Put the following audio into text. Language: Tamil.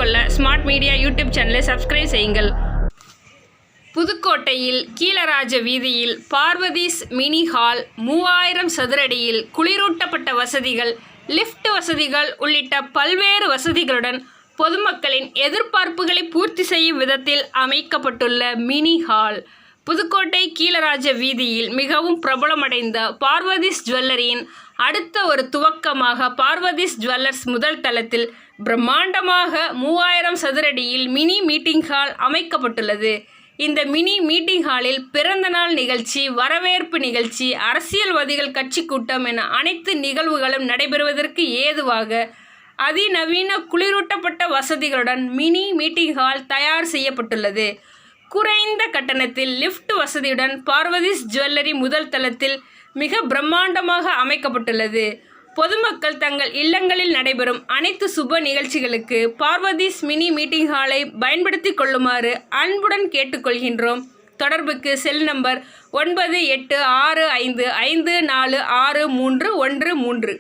கொள்ள ஸ்மார்ட் மீடியா யூடியூப் சேனலை சப்ஸ்கிரைப் செய்யுங்கள். புதுக்கோட்டையில் கீழராஜ வீதியில் பார்வதிஸ் மினி ஹால் 3000 சதுரடியில் குளிரூட்டப்பட்ட வசதிகள், லிஃப்ட் வசதிகள் உள்ளிட்ட பல்வேறு வசதிகளுடன் பொதுமக்களின் எதிர்பார்ப்புகளை பூர்த்தி செய்யும் விதத்தில் அமைக்கப்பட்டுள்ள மினி ஹால் புதுக்கோட்டை கீழராஜ வீதியில் மிகவும் பிரபலமடைந்த பார்வதிஸ் ஜுவல்லரியின் அடுத்த ஒரு துவக்கமாக பார்வதிஸ் ஜுவல்லர்ஸ் முதல் தளத்தில் பிரம்மாண்டமாக 3000 சதுரடியில் மினி மீட்டிங் ஹால் அமைக்கப்பட்டுள்ளது. இந்த மினி மீட்டிங் ஹாலில் பிறந்தநாள் நிகழ்ச்சி, வரவேற்பு நிகழ்ச்சி, அரசியல்வாதிகள் கட்சி கூட்டம் என அனைத்து நிகழ்வுகளும் நடைபெறுவதற்கு ஏதுவாக அதிநவீன குளிரூட்டப்பட்ட வசதிகளுடன் மினி மீட்டிங் ஹால் தயார் செய்யப்பட்டுள்ளது. குறைந்த கட்டணத்தில் லிஃப்ட் வசதியுடன் பார்வதிஸ் ஜுவல்லரி முதல் தளத்தில் மிக பிரம்மாண்டமாக அமைக்கப்பட்டுள்ளது. பொதுமக்கள் தங்கள் இல்லங்களில் நடைபெறும் அனைத்து சுப நிகழ்ச்சிகளுக்கு பார்வதிஸ் மினி மீட்டிங் ஹாலை பயன்படுத்தி கொள்ளுமாறு அன்புடன் கேட்டுக்கொள்கின்றோம். தொடர்புக்கு செல் நம்பர் 9865546313.